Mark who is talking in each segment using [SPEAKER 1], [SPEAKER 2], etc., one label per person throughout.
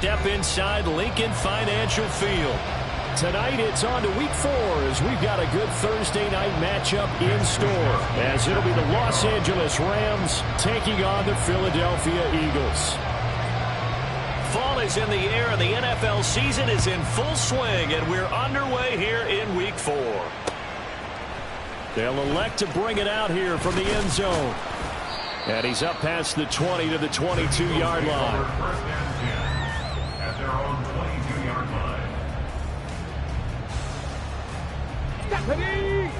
[SPEAKER 1] step inside Lincoln Financial Field. Tonight it's on to week 4 as we've got a good Thursday night matchup in store, as it'll be the Los Angeles Rams taking on the Philadelphia Eagles. Fall is in the air and the NFL season is in full swing, and we're underway here in week 4. They'll elect to bring it out here from the end zone. And he's up past the 20 to the 22-yard line.
[SPEAKER 2] At their own 22-yard line.
[SPEAKER 3] Ready?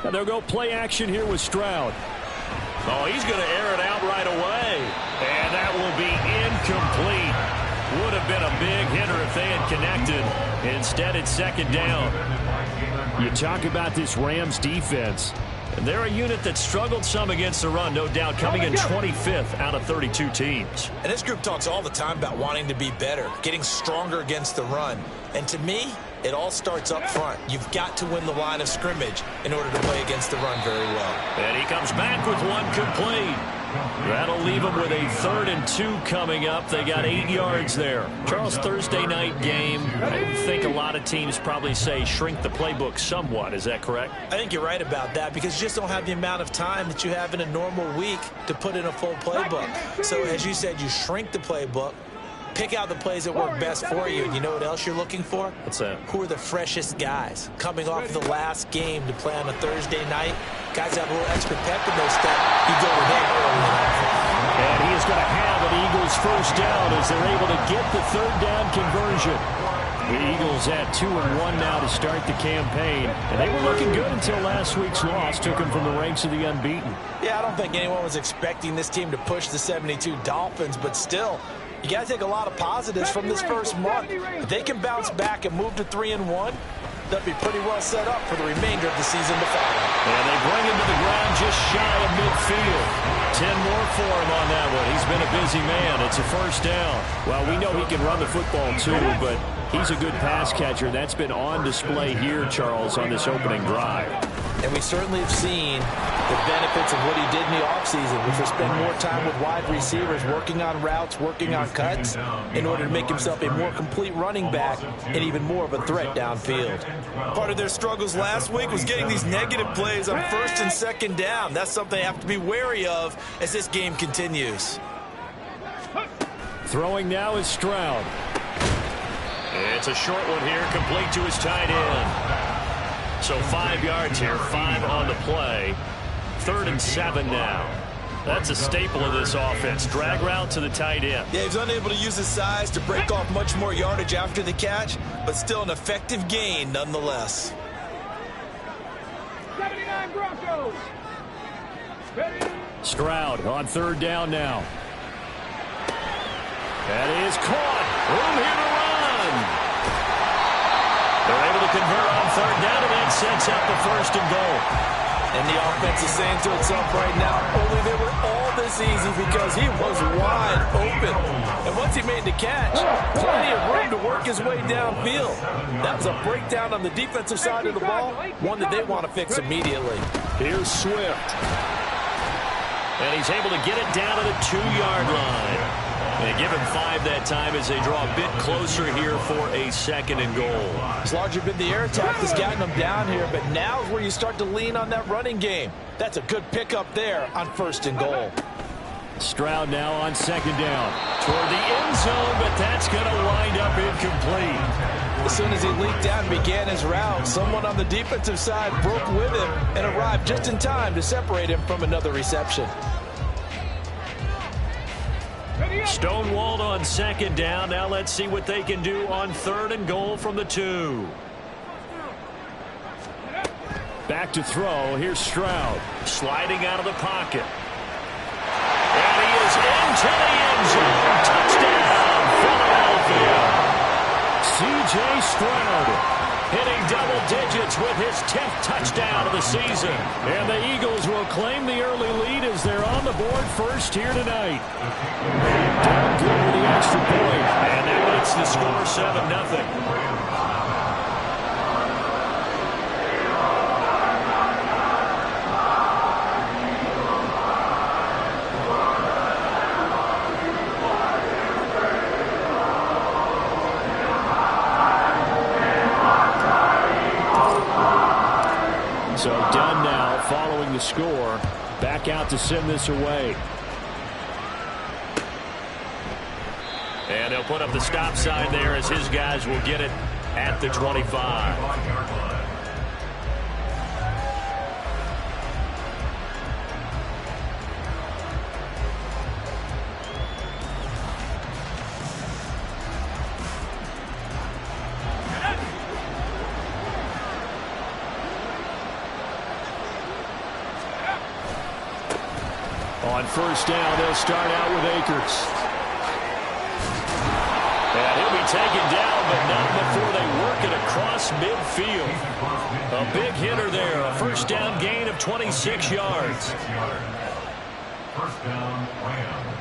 [SPEAKER 1] And they'll go play action here with Stroud. Oh, he's going to air it out right away. And that will be incomplete. Would have been a big hitter if they had connected. Instead, it's second down. You talk about this Rams defense. And they're a unit that struggled some against the run, no doubt, coming in 25th out of 32 teams.
[SPEAKER 4] And this group talks all the time about wanting to be better, getting stronger against the run. And to me, it all starts up front. You've got to win the line of scrimmage in order to play against the run very well.
[SPEAKER 1] And he comes back with one complete. That'll leave them with a 3rd and 2 coming up. They got 8 yards there. Charles, Thursday night game. I think a lot of teams probably say shrink the playbook somewhat. Is that correct?
[SPEAKER 4] I think you're right about that because you just don't have the amount of time that you have in a normal week to put in a full playbook. So as you said, you shrink the playbook. Pick out the plays that work best for you. And you know what else you're looking for?
[SPEAKER 1] What's that?
[SPEAKER 4] Who are the freshest guys coming off the last game to play on a Thursday night? Guys have a little extra pep in their step. You go with them early enough.
[SPEAKER 1] And he is going to have an Eagles first down as they're able to get the 3rd down conversion. The Eagles at 2-1 now to start the campaign. And they were looking good until last week's loss took them from the ranks of the unbeaten.
[SPEAKER 4] Yeah, I don't think anyone was expecting this team to push the 72 Dolphins, but still, you got to take a lot of positives from this first month. If they can bounce back and move to 3-1, they'll be pretty well set up for the remainder of the season to follow.
[SPEAKER 1] And they bring him to the ground just shy of midfield. 10 more for him on that one. He's been a busy man. It's a first down. Well, we know he can run the football too, but he's a good pass catcher. That's been on display here, Charles, on this opening drive.
[SPEAKER 4] And we certainly have seen the benefits of what he did in the offseason, which was spend more time with wide receivers, working on routes, working on cuts, in order to make himself a more complete running back and even more of a threat downfield. Part of their struggles last week was getting these negative plays on 1st and 2nd down. That's something they have to be wary of as this game continues.
[SPEAKER 1] Throwing now is Stroud. It's a short one here, complete to his tight end. So 5 yards here, 5 on the play. 3rd and 7 now. That's a staple of this offense. Drag route to the tight end.
[SPEAKER 4] Yeah, he's unable to use his size to break off much more yardage after the catch, but still an effective gain nonetheless.
[SPEAKER 3] 79 Broncos. Ready?
[SPEAKER 1] Stroud on 3rd down now. That is caught. Room here to run. They're able to convert on 3rd down, and that sets up the 1st and goal.
[SPEAKER 4] And the offense is saying to itself right now, only they were all this easy because he was wide open. And once he made the catch, plenty of room to work his way downfield. That was a breakdown on the defensive side of the ball, one that they want to fix immediately.
[SPEAKER 1] Here's Swift. And he's able to get it down to the 2-yard line. They give him 5 that time as they draw a bit closer here for a 2nd and goal.
[SPEAKER 4] It's largely been the air attack that's gotten them down here, but now is where you start to lean on that running game. That's a good pickup there on 1st and goal.
[SPEAKER 1] Stroud now on 2nd down. Toward the end zone, but that's going to wind up incomplete.
[SPEAKER 4] As soon as he leaked out and began his route, someone on the defensive side broke with him and arrived just in time to separate him from another reception.
[SPEAKER 1] Stonewalled on 2nd down. Now let's see what they can do on 3rd and goal from the 2. Back to throw. Here's Stroud. Sliding out of the pocket. And he is into the end zone. Touchdown, Philadelphia. C.J. Stroud hitting double digits with his 10th touchdown of the season. And the Eagles will claim the early lead as they're on the board first here tonight. Down good with the extra point. And that makes the score 7-0. So done now following the score. Back out to send this away.
[SPEAKER 5] And he'll put up the stop sign there as his guys will get it at the 25.
[SPEAKER 1] On first down, they'll start out with Akers.
[SPEAKER 5] And he'll be taken down, but not before they work it across midfield. A big hitter there. A first down gain of 26 yards.
[SPEAKER 2] First down, Rams.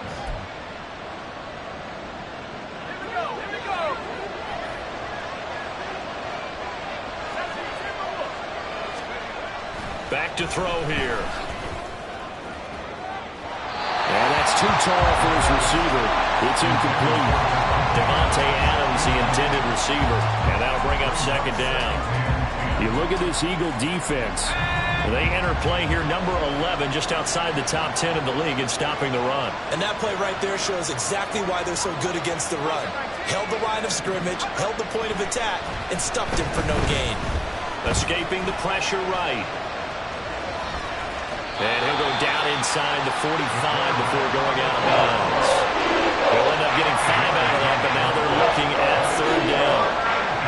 [SPEAKER 5] Back to throw here.
[SPEAKER 1] And that's too tall for his receiver. It's incomplete.
[SPEAKER 5] Devontae Adams, the intended receiver. And that'll bring up second down.
[SPEAKER 1] You look at this Eagle defense.
[SPEAKER 5] They enter play here, number 11, just outside the top 10 of the league in stopping the run.
[SPEAKER 4] And that play right there shows exactly why they're so good against the run. Held the line of scrimmage, held the point of attack, and stuffed him for no gain.
[SPEAKER 5] Escaping the pressure right. And he'll go down inside the 45 before going out of bounds. They'll end up getting 5 out of that, but now they're looking at third down.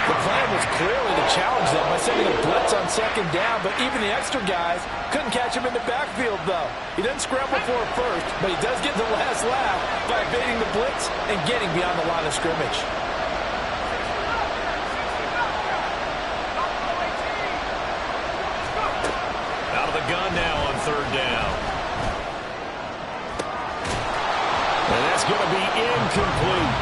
[SPEAKER 4] The plan was clearly to challenge them by sending a blitz on second down, but even the extra guys couldn't catch him in the backfield, though. He doesn't scramble for it first, but he does get the last laugh by evading the blitz and getting beyond the line of scrimmage.
[SPEAKER 5] Out of the gun now on third down.
[SPEAKER 1] And that's going to be incomplete.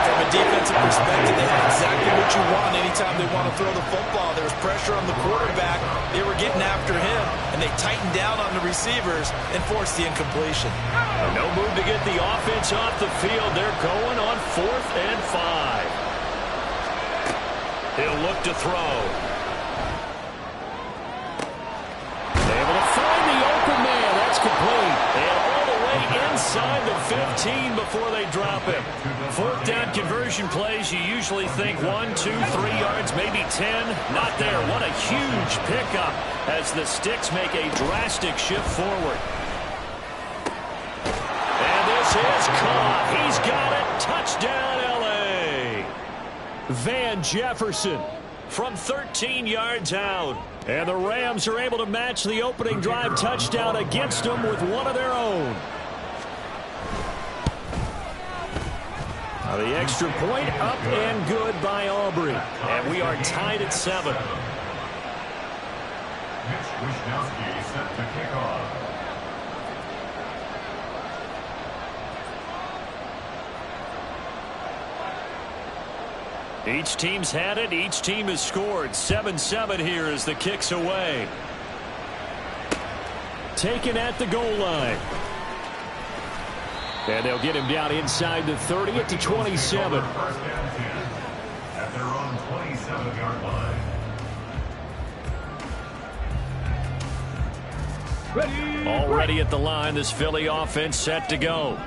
[SPEAKER 4] From a defensive perspective, they had exactly what you want anytime they want to throw the football. There was pressure on the quarterback. They were getting after him, and they tightened down on the receivers and forced the incompletion.
[SPEAKER 5] No move to get the offense off the field. They're going on 4th and 5. He'll look to throw.
[SPEAKER 1] Able to find the open man. That's complete.
[SPEAKER 5] And all the way inside the 15 before they drop him. 4th down conversion plays, you usually think 1, 2, 3 yards, maybe 10. Not there. What a huge pickup as the Sticks make a drastic shift forward. And this is caught. He's got it. Touchdown, L.A.
[SPEAKER 1] Van Jefferson
[SPEAKER 5] From 13 yards out.
[SPEAKER 1] And the Rams are able to match the opening drive touchdown against them with one of their own. Now the extra point up and good by Aubrey.
[SPEAKER 5] And we are tied at 7.
[SPEAKER 2] Mitch Wishnowsky set to kick off.
[SPEAKER 5] Each team's had it. Each team has scored. 7-7 here as the kick's away.
[SPEAKER 1] Taken at the goal line. And they'll get him down inside the 30 at the 27.
[SPEAKER 2] First and 10 at their own 27-yard line.
[SPEAKER 5] Already at the line, this Philly offense set to go.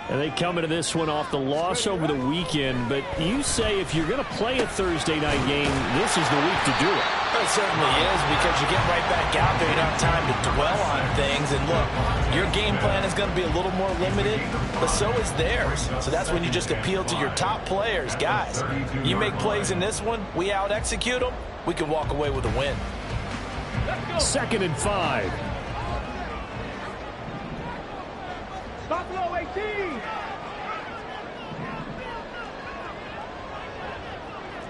[SPEAKER 1] And they come into this one off the loss over the weekend. But you say if you're going to play a Thursday night game, this is the week to do it.
[SPEAKER 4] It certainly is, because you get right back out there. You don't have time to dwell on things. And look, your game plan is going to be a little more limited, but so is theirs. So that's when you just appeal to your top players. Guys, you make plays in this one, we out-execute them, we can walk away with a win.
[SPEAKER 1] 2nd and 5.
[SPEAKER 3] Buffalo 18.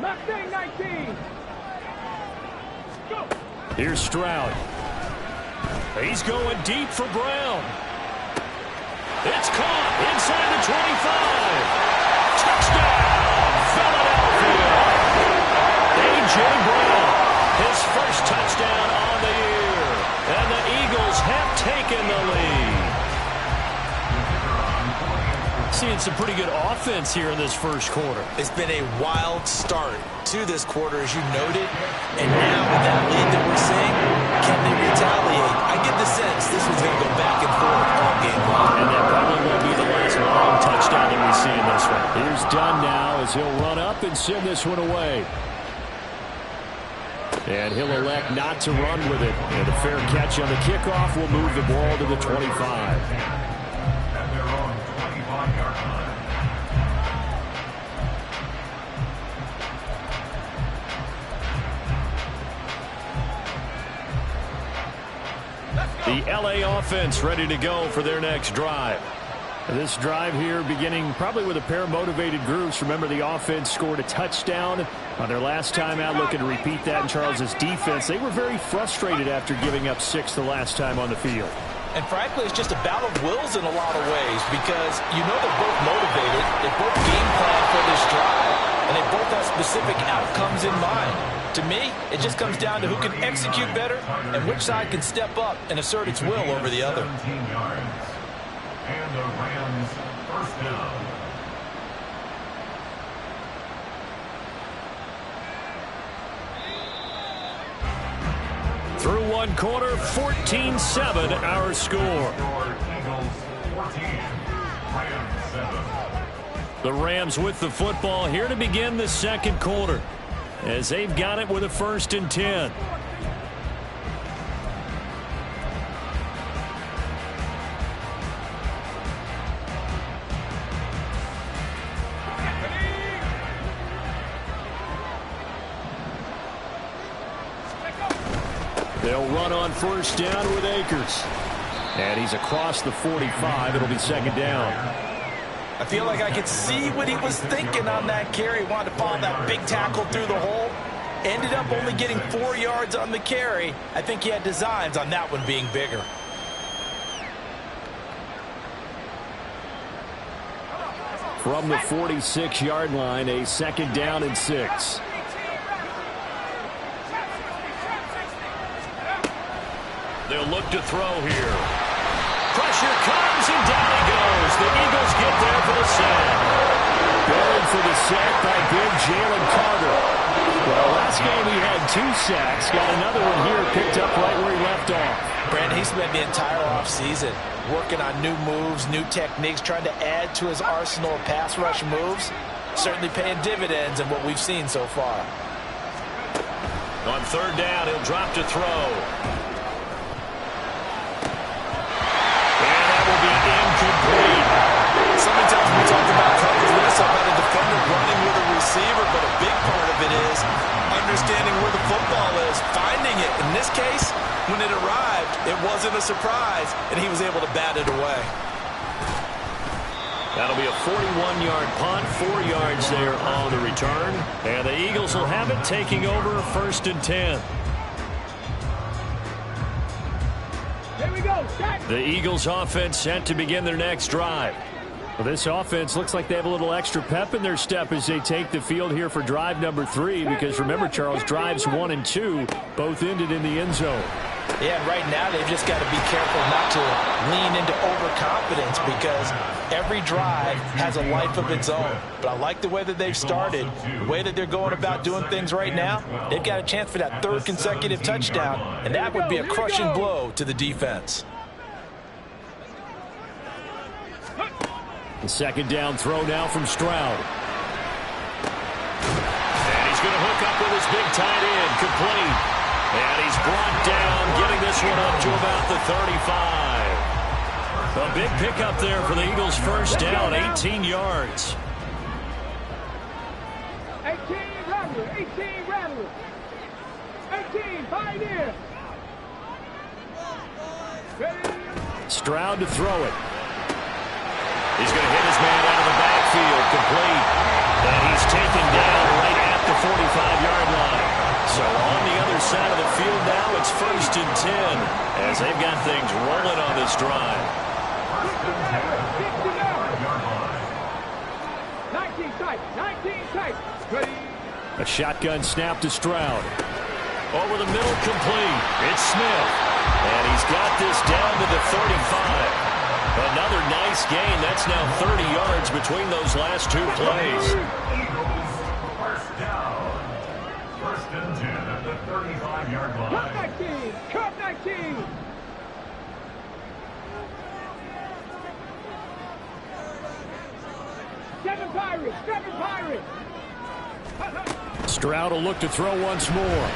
[SPEAKER 3] Mustang 19. Go.
[SPEAKER 1] Here's Stroud.
[SPEAKER 5] He's going deep for Brown. It's caught inside the 25. Touchdown, Philadelphia. A.J. Brown, his first touchdown on the year. And the Eagles have taken the lead. Seeing some pretty good offense here in this first quarter.
[SPEAKER 4] It's been a wild start to this quarter, as you noted. And now with that lead that we're seeing, can
[SPEAKER 1] as he'll run up and send this one away. And he'll elect not to run with it. And a fair catch on the kickoff will move the ball to the 25.
[SPEAKER 2] At their own 25-yard line.
[SPEAKER 1] The LA offense ready to go for their next drive. This drive here beginning probably with a pair of motivated groups. Remember, the offense scored a touchdown on their last time out. Looking to repeat that in Charles's defense. They were very frustrated after giving up 6 the last time on the field.
[SPEAKER 4] And frankly, it's just a battle of wills in a lot of ways because you know they're both motivated. They both game plan for this drive, and they both have specific outcomes in mind. To me, it just comes down to who can execute better and which side can step up and assert its will over the other.
[SPEAKER 2] 17 yards. And the Rams first down.
[SPEAKER 1] Through one quarter, 14-7 our score.
[SPEAKER 2] Eagles 14, Rams 7.
[SPEAKER 1] The Rams with the football here to begin the second quarter as they've got it with a 1st and 10. They'll run on 1st down with Akers. And he's across the 45. It'll be 2nd down.
[SPEAKER 4] I feel like I could see what he was thinking on that carry. Wanted to follow that big tackle through the hole. Ended up only getting 4 yards on the carry. I think he had designs on that one being bigger.
[SPEAKER 1] From the 46-yard line, a 2nd down and 6. They'll look to throw here. Pressure comes, and down he goes. The Eagles get there for the sack. Buried for the sack by big Jalen Carter. Well, last game he had 2 sacks. Got another one here picked up right where he left off.
[SPEAKER 4] Brandon, he spent the entire offseason working on new moves, new techniques, trying to add to his arsenal of pass rush moves. Certainly paying dividends in what we've seen so far.
[SPEAKER 1] On 3rd down, he'll drop to throw.
[SPEAKER 4] Somebody tells me we talked about coverage. We just talk about a defender running with a receiver, but a big part of it is understanding where the football is, finding it. In this case, when it arrived, it wasn't a surprise, and he was able to bat it away.
[SPEAKER 1] That'll be a 41-yard punt, 4 yards there on the return. And the Eagles will have it, taking over 1st and 10.
[SPEAKER 3] Here we go. Set.
[SPEAKER 1] The Eagles offense set to begin their next drive. Well, this offense looks like they have a little extra pep in their step as they take the field here for drive number 3. Because remember, Charles, drives 1 and 2 both ended in the end zone.
[SPEAKER 4] Yeah, and right now they've just got to be careful not to lean into overconfidence because every drive has a life of its own. But I like the way that they've started, the way that they're going about doing things right now. They've got a chance for that 3rd consecutive touchdown, and that would be a crushing blow to the defense.
[SPEAKER 1] The 2nd down throw now from Stroud. And he's going to hook up with his big tight end, complete. And he's brought down, getting this one up to about the 35. A big pickup there for the Eagles' 1st down, 18 yards.
[SPEAKER 3] 18 Rattler. 18 Rattler. 18 Pioneer.
[SPEAKER 1] Stroud to throw it. He's going to hit his man out of the backfield, complete. And he's taken down right at the 45-yard line. So on the other side of the field now, it's 1st and 10 as they've got things rolling on this drive.
[SPEAKER 3] 19 tight. 19 tight. Ready.
[SPEAKER 1] A shotgun snap to Stroud. Over the middle, complete. It's Smith. And he's got this down to the 35. Another nice gain. That's now 30 yards between those last 2 plays.
[SPEAKER 2] Eagles first down. 1st and 10 at the 35-yard line.
[SPEAKER 3] Cut 19. Cut 19. Seven 5 Pirates. 7 Pirates.
[SPEAKER 1] Stroud will look to throw once more.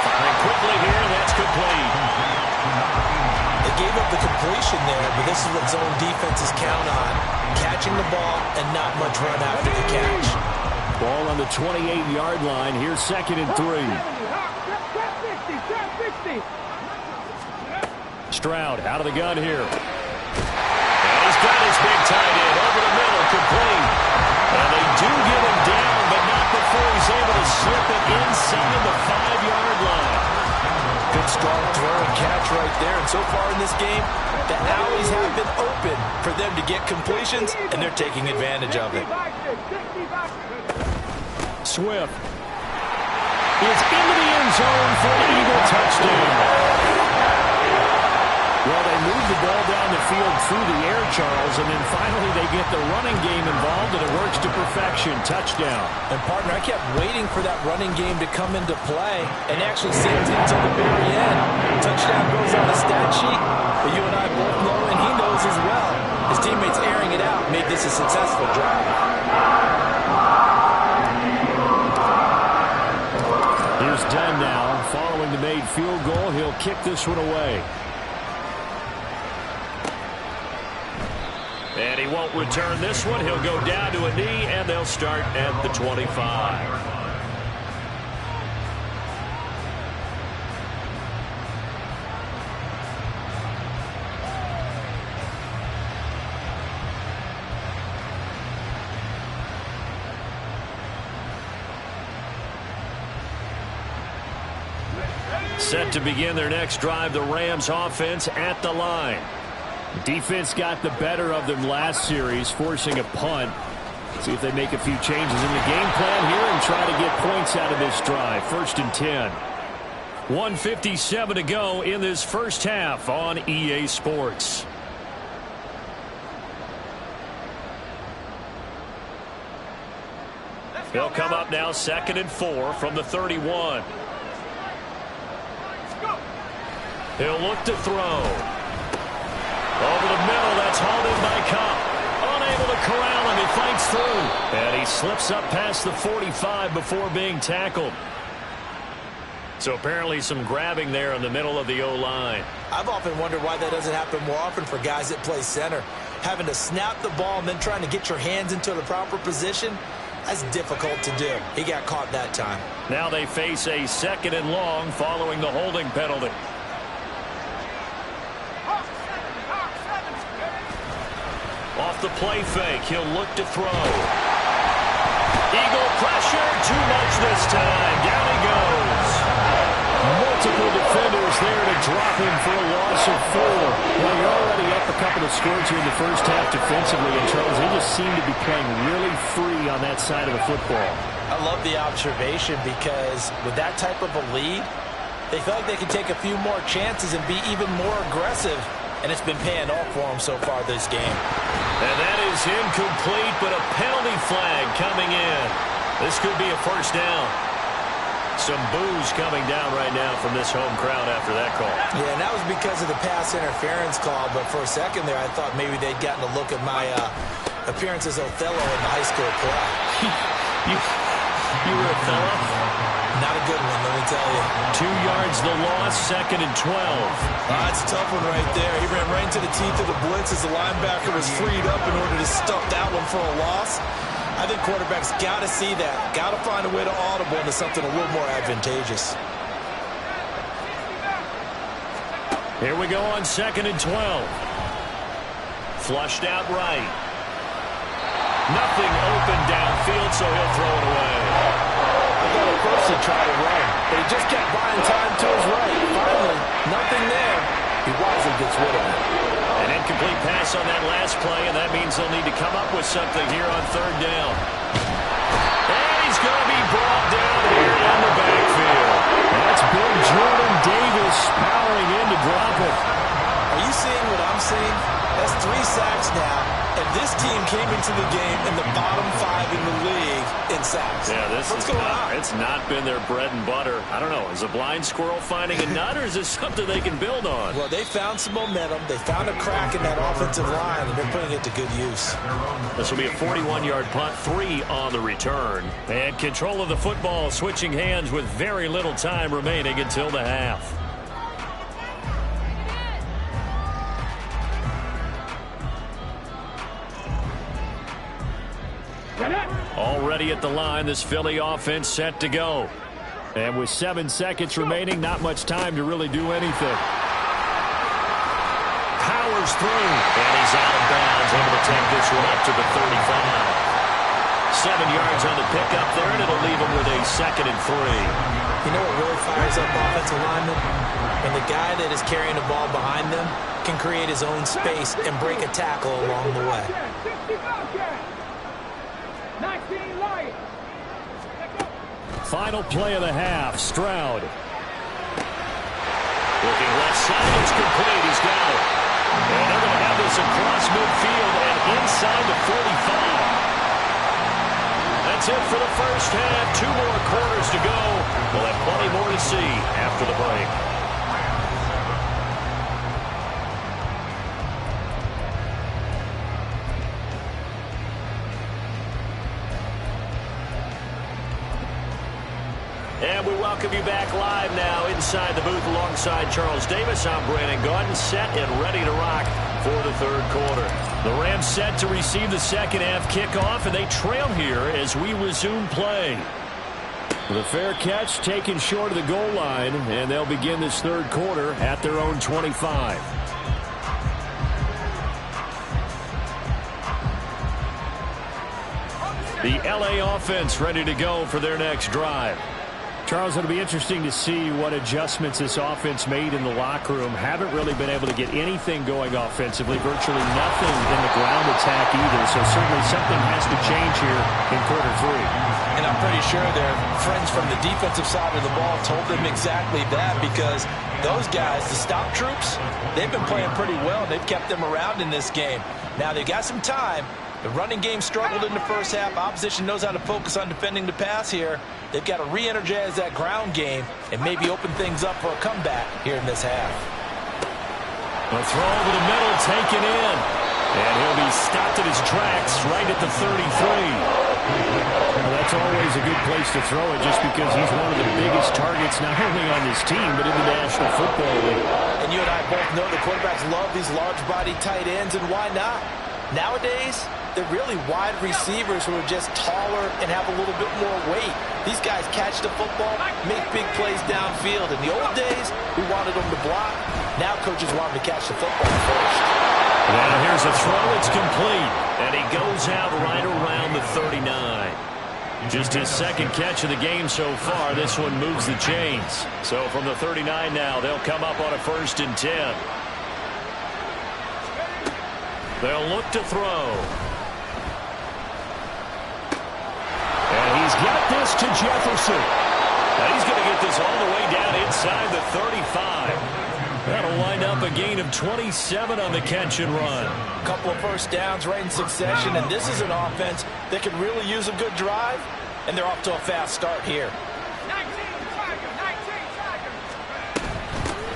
[SPEAKER 1] Firing quickly here, that's complete.
[SPEAKER 4] They gave up the completion there, but this is what zone defenses count on. Catching the ball and not much run after the catch.
[SPEAKER 1] Ball on the 28-yard line. Here's 2nd and 3.
[SPEAKER 3] Trap 60.
[SPEAKER 1] Stroud out of the gun here. And he's got his big tight end over the middle, complete. And they do get him down, but not before he's able to slip it inside the 5-yard line.
[SPEAKER 4] Good strong throw and catch right there. And so far in this game, the alleys have been open for them to get completions, and they're taking advantage of it.
[SPEAKER 1] Swift is into the end zone for an Eagle touchdown. Well, they move the ball down the field through the air, Charles, and then finally they get the running game involved, and it works to perfection. Touchdown.
[SPEAKER 4] And, partner, I kept waiting for that running game to come into play and actually saved it until the very end. Touchdown goes on the stat sheet, but you and I both know, and he knows as well, his teammates airing it out made this a successful drive.
[SPEAKER 1] Here's Dunn now. Following the made field goal, he'll kick this one away. And he won't return this one. He'll go down to a knee, and they'll start at the 25. Set to begin their next drive, the Rams offense at the line. Defense got the better of them last series, forcing a punt. See if they make a few changes in the game plan here and try to get points out of this drive. 1st and 10. 1:57 to go in this first half on EA Sports. They'll come up now 2nd and 4 from the 31. He'll look to throw. Over the middle, that's hauled in by Kupp. Unable to corral him, he fights through. And he slips up past the 45 before being tackled. So apparently some grabbing there in the middle of the O-line.
[SPEAKER 4] I've often wondered why that doesn't happen more often for guys that play center. Having to snap the ball and then trying to get your hands into the proper position, that's difficult to do. He got caught that time.
[SPEAKER 1] Now they face a 2nd and long following the holding penalty. Off the play fake, he'll look to throw. Eagle pressure, too much this time. Down he goes. Multiple defenders there to drop him for a loss of 4. Well, you're already up a couple of scores here in the first half defensively, and Charles, they just seem to be playing really free on that side of the football.
[SPEAKER 4] I love the observation because with that type of a lead, they feel like they can take a few more chances and be even more aggressive. And it's been paying off for them so far this game.
[SPEAKER 1] And that is incomplete, but a penalty flag coming in. This could be a first down. Some boos coming down right now from this home crowd after that call.
[SPEAKER 4] Yeah, and that was because of the pass interference call. But for a second there, I thought maybe they'd gotten a look at my appearance as Othello in the high school play.
[SPEAKER 1] you were Othello?
[SPEAKER 4] Not a good one, let me tell you.
[SPEAKER 1] 2 yards the loss, 2nd and 12.
[SPEAKER 4] That's a tough one right there. He ran right into the teeth of the blitz as the linebacker was freed up in order to stuff that one for a loss. I think quarterbacks got to see that. Got to find a way to audible into something a little more advantageous.
[SPEAKER 1] Here we go on 2nd and 12. Flushed out right. Nothing open downfield, so he'll throw it away.
[SPEAKER 4] I thought at first he tried to run, but he just kept buying time to his right. Finally, nothing there. He wisely gets rid of it.
[SPEAKER 1] An incomplete pass on that last play, and that means they'll need to come up with something here on 3rd down. And he's going to be brought down here in the backfield. That's Big Jordan Davis powering in to drop it.
[SPEAKER 4] Are you seeing what I'm seeing? That's 3 sacks now. And this team came into the game in the bottom 5 in the league in sacks.
[SPEAKER 5] Yeah,
[SPEAKER 4] What's going on?
[SPEAKER 5] It's not been their bread and butter. I don't know. Is a blind squirrel finding a nut, or is this something they can build on?
[SPEAKER 4] Well, they found some momentum. They found a crack in that offensive line, and they're putting it to good use.
[SPEAKER 5] This will be a 41-yard punt, 3 on the return. And control of the football switching hands with very little time remaining until the half. Already at the line, this Philly offense set to go. And with 7 seconds remaining, not much time to really do anything. Powers through, and he's out of bounds, able to take this one up to the 35. 7 yards on the pickup there, and it'll leave him with a 2nd and 3.
[SPEAKER 4] You know what really fires up offensive linemen? When the guy that is carrying the ball behind them can create his own space and break a tackle along the way.
[SPEAKER 3] 19 Lions.
[SPEAKER 5] Final play of the half, Stroud. Looking left side, it's complete, he's got it. And they're going to have this across midfield and inside the 45. That's it for the first half. 2 more quarters to go. We'll have plenty more to see after the break. And we welcome you back live now inside the booth alongside Charles Davis. I'm Brandon Gaudin, set and ready to rock for the third quarter. The Rams set to receive the second half kickoff, and they trail here as we resume play. The fair catch taken short of the goal line, and they'll begin this third quarter at their own 25. The LA offense ready to go for their next drive. Charles, it'll be interesting to see what adjustments this offense made in the locker room. Haven't really been able to get anything going offensively, virtually nothing in the ground attack either. So certainly something has to change here in quarter 3.
[SPEAKER 4] And I'm pretty sure their friends from the defensive side of the ball told them exactly that, because those guys, the stop troops, they've been playing pretty well. They've kept them around in this game. Now they've got some time. The running game struggled in the first half. Opposition knows how to focus on defending the pass here. They've got to re-energize that ground game and maybe open things up for a comeback here in this half.
[SPEAKER 5] A throw over the middle taken in. And he'll be stopped at his tracks right at the 33. Well, that's always a good place to throw it, just because he's one of the biggest targets not only on this team but in the National Football League.
[SPEAKER 4] And you and I both know the quarterbacks love these large-body tight ends, and why not? Nowadays, they're really wide receivers who are just taller and have a little bit more weight. These guys catch the football, make big plays downfield. In the old days, we wanted them to block. Now coaches want them to catch the football first.
[SPEAKER 5] Now here's a throw. It's complete. And he goes out right around the 39. Just his second catch of the game so far. This one moves the chains. So from the 39 now, they'll come up on a 1st and 10. They'll look to throw. And he's got this to Jefferson. Now he's going to get this all the way down inside the 35. That'll wind up a gain of 27 on the catch and run.
[SPEAKER 4] A couple of first downs right in succession, and this is an offense that can really use a good drive, and they're off to a fast start here.
[SPEAKER 3] 19 Tigers.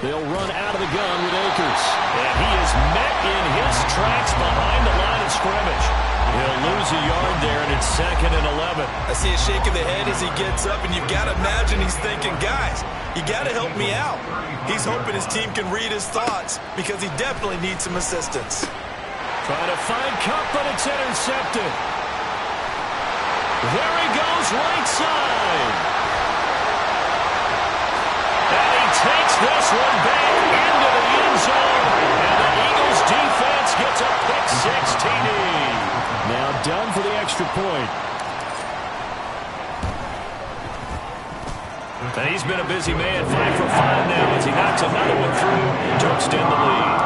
[SPEAKER 5] They'll run out of the gun with Akers. And he is met in his tracks behind the line of scrimmage. He'll lose a yard there, and it's 2nd and 11.
[SPEAKER 4] I see a shake of the head as he gets up, and you've got to imagine he's thinking, guys, you got to help me out. He's hoping his team can read his thoughts, because he definitely needs some assistance.
[SPEAKER 5] Trying to find Kupp, but it's intercepted. There he goes, right side. And he takes this one back into the end zone. And the Eagles defense gets a pick 6 TD. Now done for the extra point. And he's been a busy man, 5 for 5 now as he knocks another one through to extend the lead.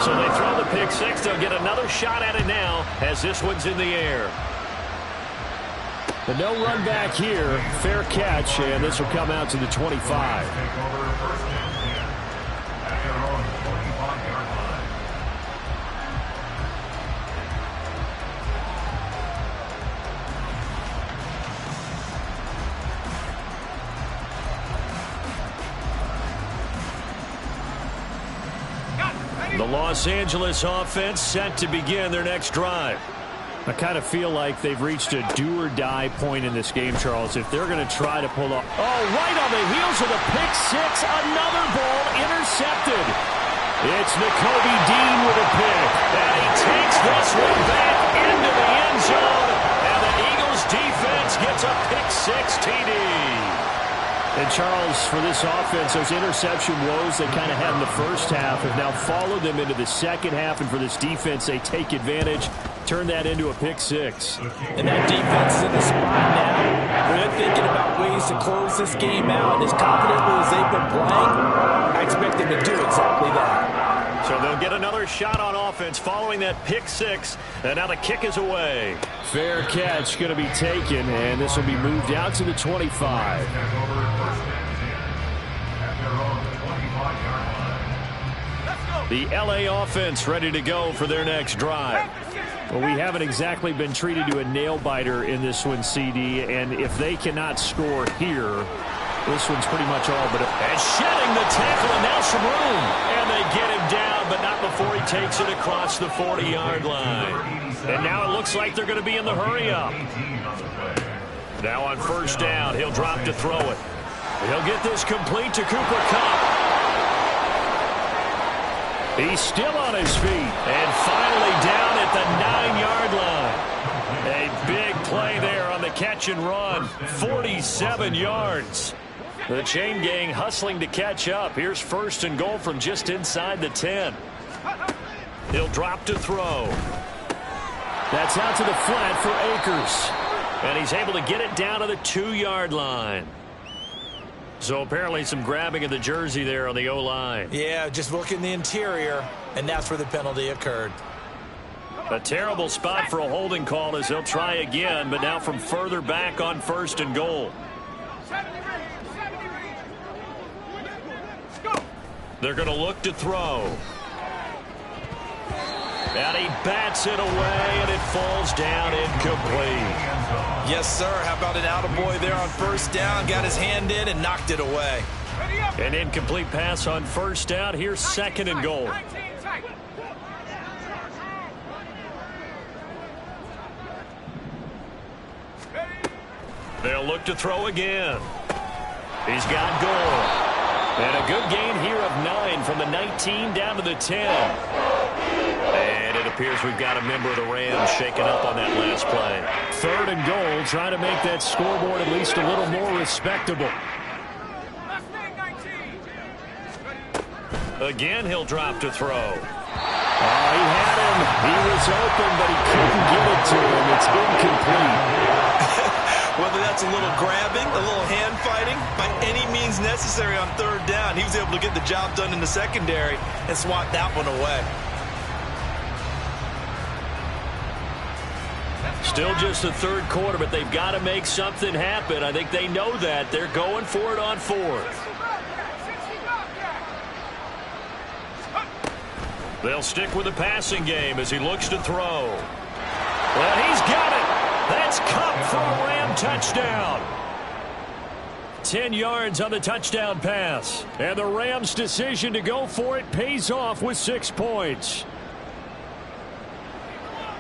[SPEAKER 5] So they throw the pick 6. They'll get another shot at it now as this one's in the air. The no run back here, fair catch, and this will come out to the 25. The Los Angeles offense set to begin their next drive.
[SPEAKER 1] I kind of feel like they've reached a do-or-die point in this game, Charles, if they're going to try to pull off.
[SPEAKER 5] Oh, right on the heels of the pick six, another ball intercepted. It's Nakobe Dean with a pick, and he takes this one back into the end zone, and the Eagles defense gets a pick six TD.
[SPEAKER 1] And, Charles, for this offense, those interception woes they kind of had in the first half have now followed them into the second half. And for this defense, they take advantage, turn that into a pick six.
[SPEAKER 4] And that defense is in the spot now where they're thinking about ways to close this game out. As confidently as they've been playing, I expect them to do exactly that.
[SPEAKER 5] So they'll get another shot on offense following that pick six. And now the kick is away.
[SPEAKER 1] Fair catch going to be taken, and this will be moved out to the 25.
[SPEAKER 5] The LA offense ready to go for their next drive.
[SPEAKER 1] Well, we haven't exactly been treated to a nail-biter in this one, CD, and if they cannot score here, this one's pretty much all but
[SPEAKER 5] and shedding the tackle, and now some room. And they get him down, but not before he takes it across the 40-yard line. And now it looks like they're going to be in the hurry-up. Now on first down, he'll drop to throw it. He'll get this complete to Cooper Kupp. He's still on his feet, and finally down at the 9-yard line. A big play there on the catch and run, 47 yards. The chain gang hustling to catch up. Here's first and goal from just inside the 10. He'll drop to throw.
[SPEAKER 1] That's out to the flat for Akers.
[SPEAKER 5] And he's able to get it down to the 2-yard line. So apparently some grabbing of the jersey there on the O-line.
[SPEAKER 4] Yeah, just look in the interior, and that's where the penalty occurred.
[SPEAKER 5] A terrible spot for a holding call as they'll try again, but now from further back on first and goal. They're going to look to throw. And he bats it away, and it falls down incomplete.
[SPEAKER 4] Yes, sir. How about an attaboy there on first down? Got his hand in and knocked it away.
[SPEAKER 5] An incomplete pass on first down. Here's second and goal. They'll look to throw again. He's got Gore. And a good gain here of 9 from the 19 down to the 10. And it appears we've got a member of the Rams shaken up on that last play.
[SPEAKER 1] Third and goal, trying to make that scoreboard at least a little more respectable.
[SPEAKER 5] Again, he'll drop to throw.
[SPEAKER 1] Oh, he had him. He was open, but he couldn't get it to him. It's incomplete.
[SPEAKER 4] Whether that's a little grabbing, a little hand fighting, by any means necessary on third down, he was able to get the job done in the secondary and swat that one away.
[SPEAKER 5] Still just the third quarter, but they've got to make something happen. I think they know that. They're going for it on fourth. They'll stick with the passing game as he looks to throw. Well, he's got it. That's Kupp for a Ram touchdown. 10 yards on the touchdown pass. And the Rams' decision to go for it pays off with 6 points.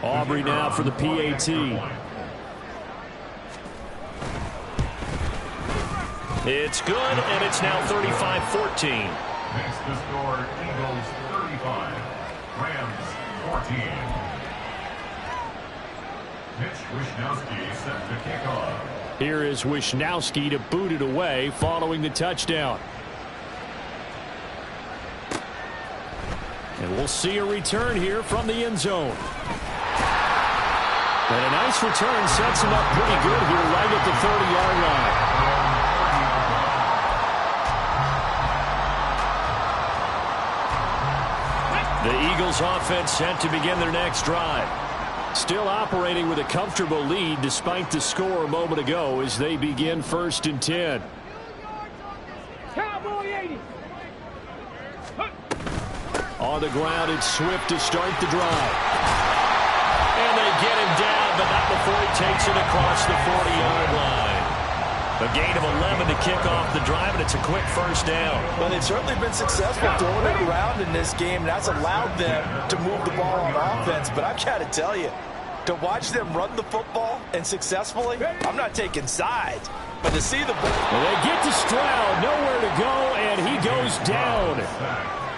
[SPEAKER 5] Aubrey now for the PAT. It's good, and it's now 35-14.
[SPEAKER 2] Makes the score Eagles 35, Rams 14. Mitch Wishnowsky set to kick off.
[SPEAKER 1] Here is Wishnowsky to boot it away following the touchdown. And we'll see a return here from the end zone. And a nice return sets him up pretty good here right at the 30-yard line.
[SPEAKER 5] The Eagles offense set to begin their next drive. Still operating with a comfortable lead despite the score a moment ago as they begin first and 10. On the ground, it's Swift to start the drive. And they get him down, but not before he takes it across the 40-yard line. A gain of 11 to kick off the drive, and it's a quick first down.
[SPEAKER 4] Well, they've certainly been successful throwing it around in this game. That's allowed them to move the ball on offense. But I've got to tell you, to watch them run the football and successfully, I'm not taking sides. But to see the ball.
[SPEAKER 5] Well, they get to Stroud, nowhere to go, and he goes down.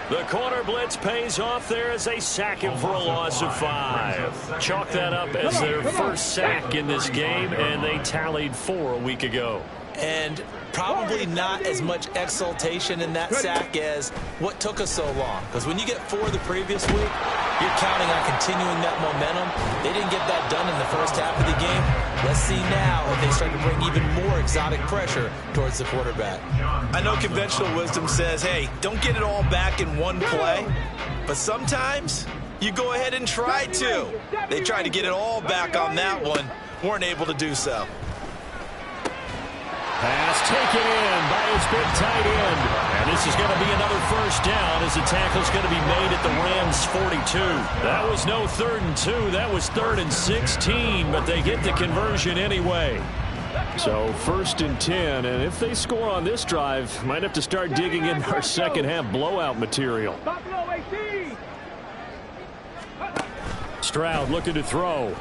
[SPEAKER 5] The corner blitz pays off there as they sack him for a loss of 5. Chalk that up as their first sack in this game, and they tallied 4 a week ago.
[SPEAKER 4] And probably not as much exultation in that sack as what took us so long. Because when you get 4 the previous week, you're counting on continuing that momentum. They didn't get that done in the first half of the game. Let's see now if they start to bring even more exotic pressure towards the quarterback. I know conventional wisdom says, hey, don't get it all back in one play. But sometimes you go ahead and try to. They tried to get it all back on that one. Weren't able to do so.
[SPEAKER 5] Pass taken in by his big tight end. And this is going to be another first down as the tackle's going to be made at the Rams' 42. That was no 3rd and 2. That was 3rd and 16, but they get the conversion anyway. So 1st and 10, and if they score on this drive, might have to start digging in our second half blowout material. Stroud looking to throw.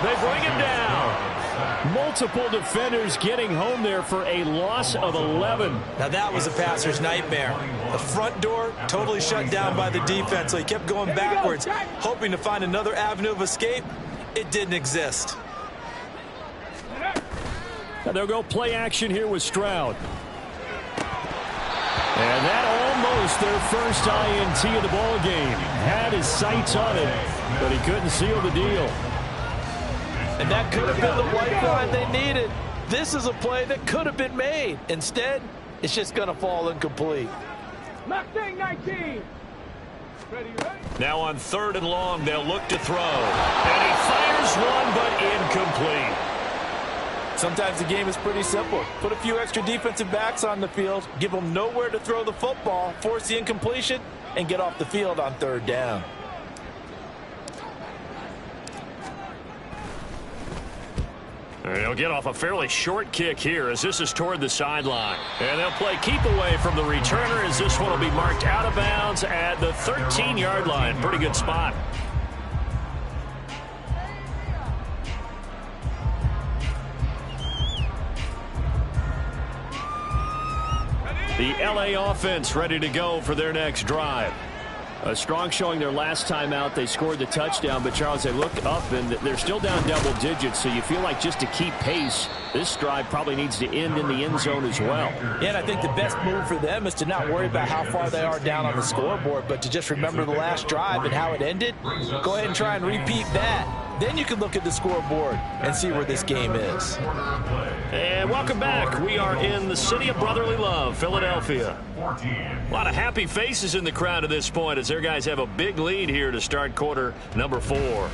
[SPEAKER 5] They bring him down. Multiple defenders getting home there for a loss of 11.
[SPEAKER 4] Now that was a passer's nightmare. The front door totally shut down by the defense, so he kept going backwards, hoping to find another avenue of escape. It didn't exist.
[SPEAKER 5] Now they'll go play action here with Stroud. And that almost their first INT of the ball game. Had his sights on it, but he couldn't seal the deal.
[SPEAKER 4] And that could have been the lifeline they needed. This is a play that could have been made. Instead, it's just going to fall incomplete.
[SPEAKER 3] 19.
[SPEAKER 5] Now on 3rd and long, they'll look to throw. And he fires one, but incomplete.
[SPEAKER 4] Sometimes the game is pretty simple. Put a few extra defensive backs on the field, give them nowhere to throw the football, force the incompletion, and get off the field on 3rd down.
[SPEAKER 5] They'll get off a fairly short kick here as this is toward the sideline. And they'll play keep away from the returner as this one will be marked out of bounds at the 13-yard line. Pretty good spot. The LA offense ready to go for their next drive. A strong showing their last time out. They scored the touchdown, but Charles, they look up and they're still down double digits, so you feel like just to keep pace, this drive probably needs to end in the end zone as well.
[SPEAKER 4] Yeah, and I think the best move for them is to not worry about how far they are down on the scoreboard, but to just remember the last drive and how it ended. Go ahead and try and repeat that. Then you can look at the scoreboard and see where this game is.
[SPEAKER 5] And welcome back. We are in the city of brotherly love, Philadelphia. A lot of happy faces in the crowd at this point as their guys have a big lead here to start quarter number 4.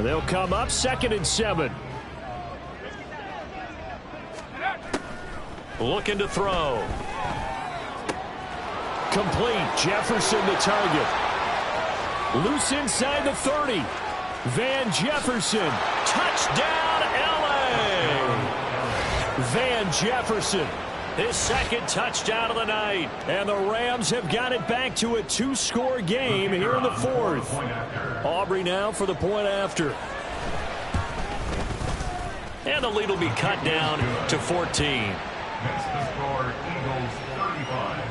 [SPEAKER 5] They'll come up 2nd and 7. Looking to throw. Complete. Jefferson the target. Loose inside the 30. Van Jefferson. Touchdown, LA. Van Jefferson. His 2nd touchdown of the night. And the Rams have got it back to a 2-score game here in the 4th. Aubrey now for the point after. And the lead will be cut down to 14.
[SPEAKER 2] Next to score, Eagles 35,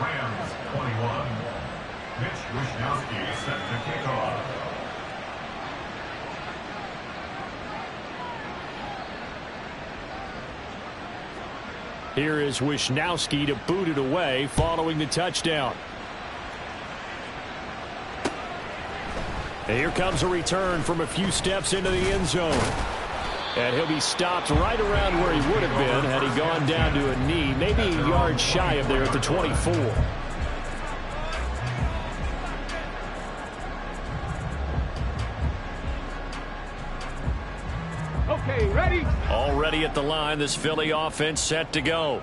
[SPEAKER 2] Rams 21. Mitch Wishnowsky set to kick off.
[SPEAKER 5] Here is Wishnowsky to boot it away following the touchdown. And here comes a return from a few steps into the end zone. And he'll be stopped right around where he would have been had he gone down to a knee, maybe a yard shy of there at the 24.
[SPEAKER 3] Okay, ready?
[SPEAKER 5] Already at the line, this Philly offense set to go.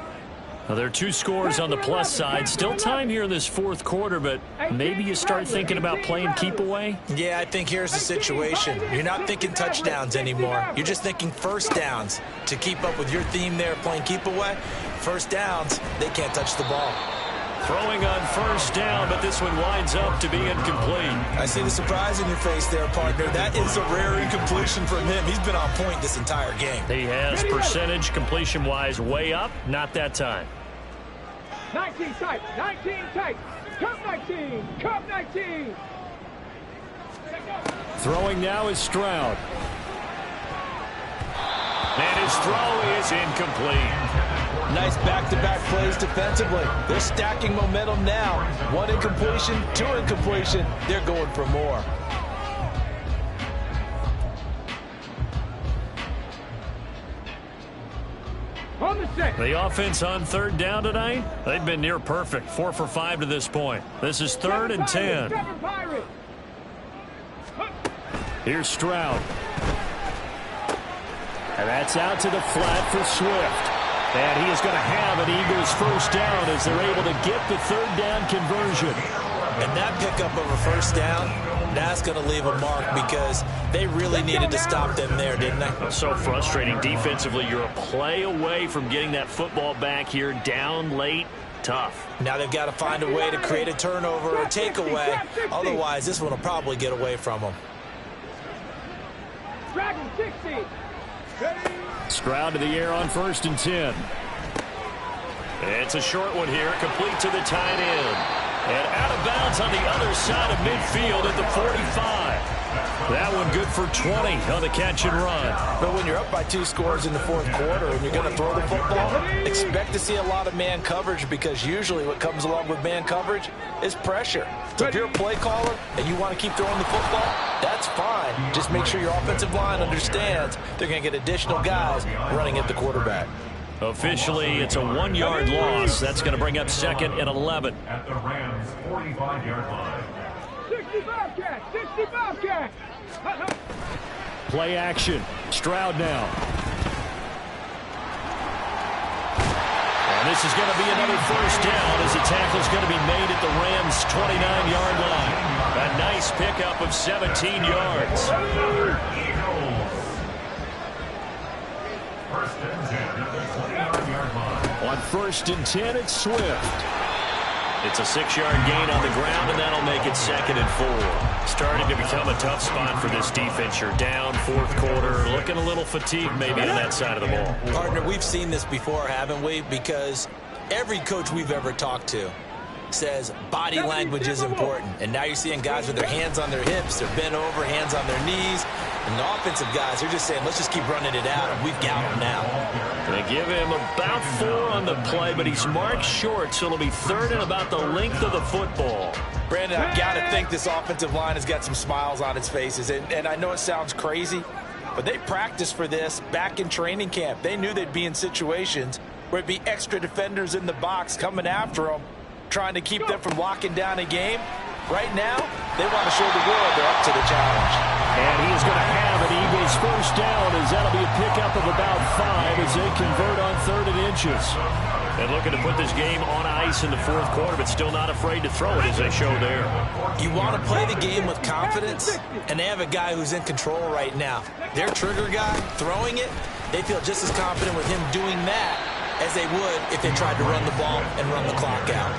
[SPEAKER 5] Now, there are 2 scores on the plus side. Still time here in this fourth quarter, but maybe you start thinking about playing keep away?
[SPEAKER 4] Yeah, I think here's the situation. You're not thinking touchdowns anymore. You're just thinking first downs. To keep up with your theme there, playing keep away, first downs, they can't touch the ball.
[SPEAKER 5] Throwing on first down, but this one winds up to be incomplete.
[SPEAKER 4] I see the surprise in your face there, partner. That is a rare incompletion from him. He's been on point this entire game.
[SPEAKER 5] He has percentage completion-wise way up. Not that time.
[SPEAKER 3] 19 tight, 19 tight. Cup 19, Cup 19.
[SPEAKER 5] Throwing now is Stroud. And his throw is incomplete.
[SPEAKER 4] Nice back-to-back plays defensively. They're stacking momentum now. 1 incompletion, 2 incompletion. They're going for more.
[SPEAKER 3] On the set.
[SPEAKER 5] The offense on third down tonight, they've been near perfect. 4 for 5 to this point. This is 3rd and 10. Here's Stroud. And that's out to the flat for Swift. And he is going to have an Eagles first down as they're able to get the third down conversion.
[SPEAKER 4] And that pickup of a first down, that's going to leave a mark because they really needed to stop them there, didn't they?
[SPEAKER 5] So frustrating defensively. You're a play away from getting that football back here, down late. Tough.
[SPEAKER 4] Now they've got to find a way to create a turnover or takeaway. Otherwise, this one will probably get away from them.
[SPEAKER 3] Dragon 60.
[SPEAKER 5] Stroud to the air on 1st and 10. It's a short one here, complete to the tight end. And out of bounds on the other side of midfield at the 45. That one good for 20 on the catch and run.
[SPEAKER 4] But when you're up by 2 scores in the fourth quarter and you're going to throw the football, expect to see a lot of man coverage because usually what comes along with man coverage is pressure. So if you're a play caller and you want to keep throwing the football, that's fine. Just make sure your offensive line understands they're going to get additional guys running at the quarterback.
[SPEAKER 5] Officially, it's a 1-yard loss. That's going to bring up 2nd and 11.
[SPEAKER 2] At the Rams' 45-yard line.
[SPEAKER 3] 65 catch, 65 catch.
[SPEAKER 5] Play action. Stroud now. And this is going to be another first down as the tackle is going to be made at the Rams' 29-yard line. A nice pickup of 17 yards.
[SPEAKER 2] Eagles. 1st and 10 at the 20-yard line.
[SPEAKER 5] On 1st and 10, it's Swift. It's a 6-yard gain on the ground, and that'll make it 2nd and 4. Starting to become a tough spot for this defense. You're down, fourth quarter, looking a little fatigued maybe on that side of the ball.
[SPEAKER 4] Partner, we've seen this before, haven't we? Because every coach we've ever talked to says body language is important. And now you're seeing guys with their hands on their hips, they're bent over, hands on their knees. And the offensive guys, they're just saying, let's just keep running it out, and we've got him now.
[SPEAKER 5] They give him about 4 on the play, but he's marked short, so it'll be 3rd and about the length of the football.
[SPEAKER 4] Brandon, I've got to think this offensive line has got some smiles on its faces. And I know it sounds crazy, but they practiced for this back in training camp. They knew they'd be in situations where it'd be extra defenders in the box coming after them, trying to keep them from locking down a game. Right now, they want to show the world they're up to the challenge.
[SPEAKER 5] And he is going to have an Eagles first down as that'll be a pickup of about 5 as they convert on 3rd and inches. And looking to put this game on ice in the fourth quarter, but still not afraid to throw it as they show there.
[SPEAKER 4] You want to play the game with confidence, and they have a guy who's in control right now. Their trigger guy throwing it, they feel just as confident with him doing that as they would if they tried to run the ball and run the clock out.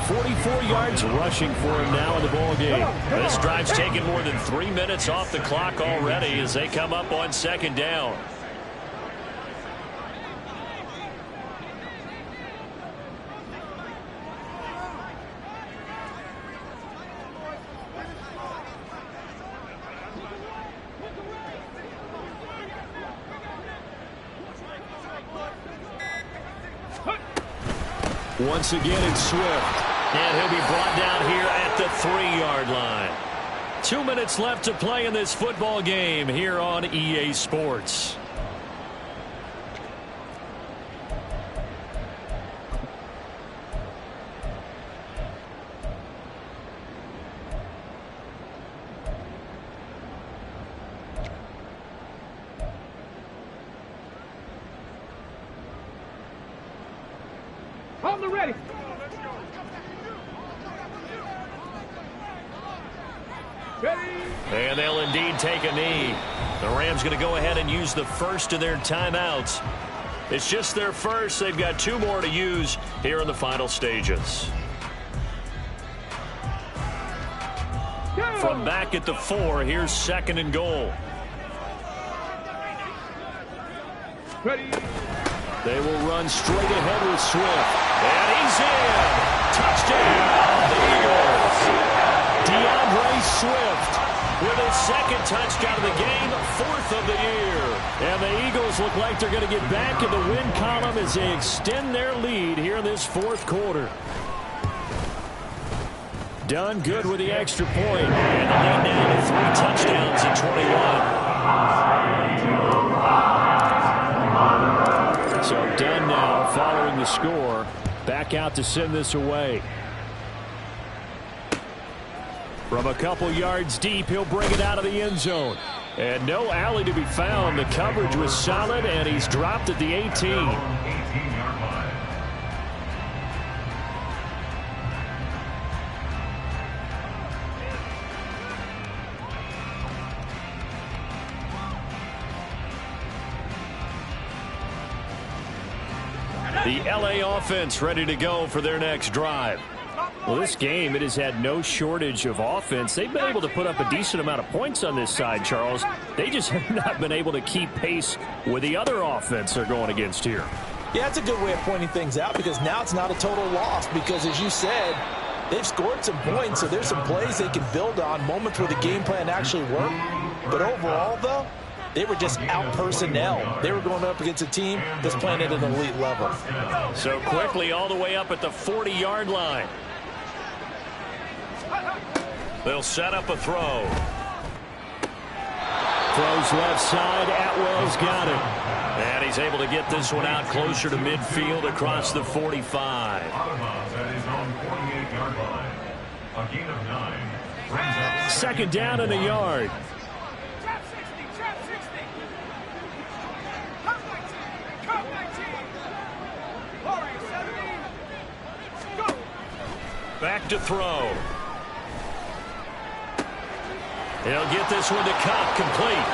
[SPEAKER 5] 44 yards rushing for him now in the ball game. This drive's taken more than 3 minutes off the clock already as they come up on 2nd down. Once again, it's Swift. And he'll be brought down here at the 3-yard line. 2 minutes left to play in this football game here on EA Sports.
[SPEAKER 3] On the ready. Ready.
[SPEAKER 5] And they'll indeed take a knee. The Rams going to go ahead and use the first of their timeouts. It's just their first. They've got 2 more to use here in the final stages.
[SPEAKER 3] Go.
[SPEAKER 5] From back at the 4, here's 2nd and goal.
[SPEAKER 3] Ready.
[SPEAKER 5] They will run straight ahead with Swift. And he's in. Touchdown, the Eagles. DeAndre Swift with his 2nd touchdown of the game, 4th of the year. And the Eagles look like they're going to get back in the win column as they extend their lead here in this 4th quarter. Done good with the extra point. And the lead now to 3 touchdowns at 21. So Dunn now following the score. Back out to send this away. From a couple yards deep, he'll bring it out of the end zone. And no alley to be found. The coverage was solid, and he's dropped at the 18.
[SPEAKER 2] 18-yard line.
[SPEAKER 5] The LA offense ready to go for their next drive. Well, this game, it has had no shortage of offense. They've been able to put up a decent amount of points on this side, Charles. They just have not been able to keep pace with the other offense they're going against here.
[SPEAKER 4] Yeah, that's a good way of pointing things out because now it's not a total loss because, as you said, they've scored some points, so there's some plays they can build on, moments where the game plan actually worked. But overall, though, they were just out-personnel. They were going up against a team that's playing at an elite level.
[SPEAKER 5] So quickly all the way up at the 40-yard line. They'll set up a throw. Throws left side. Atwell's got it. And he's able to get this one out closer to midfield across the 45.
[SPEAKER 2] Out of bounds at his own 48-yard line. A gain of 9. Brings up
[SPEAKER 5] 2nd down and a yard.
[SPEAKER 3] Trap 60. Trap 60. Come 19. Come 19. All right, 70. Go.
[SPEAKER 5] Back to throw. He'll get this one to Kupp, complete.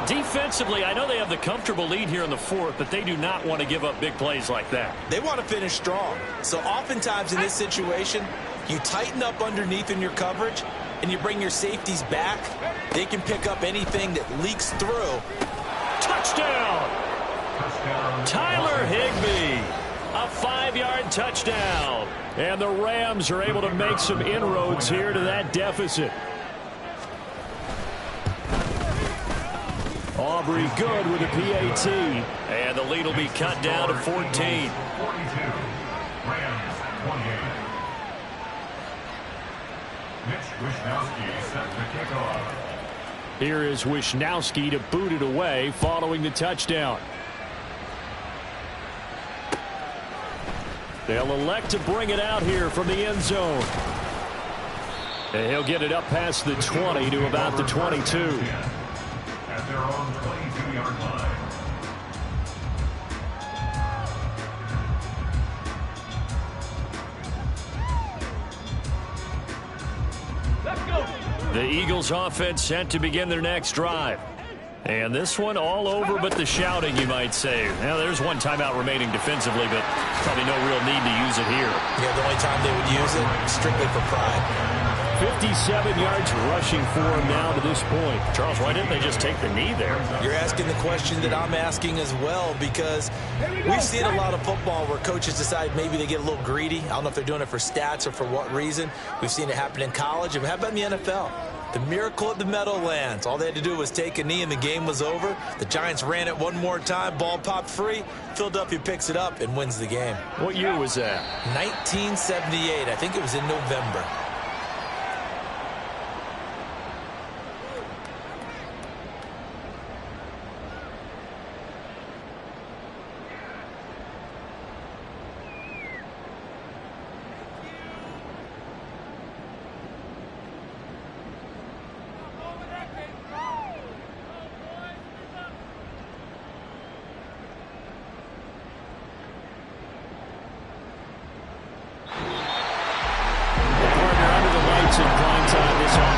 [SPEAKER 5] Defensively, I know they have the comfortable lead here in the 4th, but they do not want to give up big plays like that.
[SPEAKER 4] They want to finish strong. So oftentimes in this situation, you tighten up underneath in your coverage, and you bring your safeties back. They can pick up anything that leaks through.
[SPEAKER 5] Touchdown! Tyler Higbee. A 5-yard touchdown. And the Rams are able to make some inroads here to that deficit. Aubrey good with the PAT. And the lead will be cut down to 14.
[SPEAKER 2] 42. Rams 28. Mitch Wishnowsky set to kick off.
[SPEAKER 5] Here is Wishnowsky to boot it away following the touchdown. They'll elect to bring it out here from the end zone. And he'll get it up past the 20 to about the 22.
[SPEAKER 2] At their own 22-yard line.
[SPEAKER 3] Let's go.
[SPEAKER 5] The Eagles offense set to begin their next drive. And this one all over but the shouting, you might say. Now, there's one timeout remaining defensively, but probably no real need to use it here.
[SPEAKER 4] Yeah, the only time they would use it, strictly for pride.
[SPEAKER 5] 57 yards rushing for him now to this point. Charles, why didn't they just take the knee there?
[SPEAKER 4] You're asking the question that I'm asking as well because we've seen a lot of football where coaches decide maybe they get a little greedy. I don't know if they're doing it for stats or for what reason. We've seen it happen in college. And how about in the NFL? The miracle of the Meadowlands. All they had to do was take a knee and the game was over. The Giants ran it one more time. Ball popped free. Philadelphia picks it up and wins the game.
[SPEAKER 5] What year was that?
[SPEAKER 4] 1978. I think it was in November.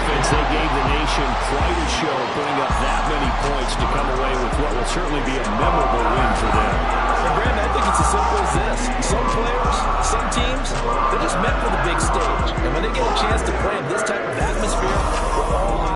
[SPEAKER 5] defense, they gave the nation quite a show, putting up that many points to come away with what will certainly be a memorable win for them.
[SPEAKER 4] And Brandon, I think it's as simple as this. Some players, some teams, they're just meant for the big stage. And when they get a chance to play in this type of atmosphere, we're all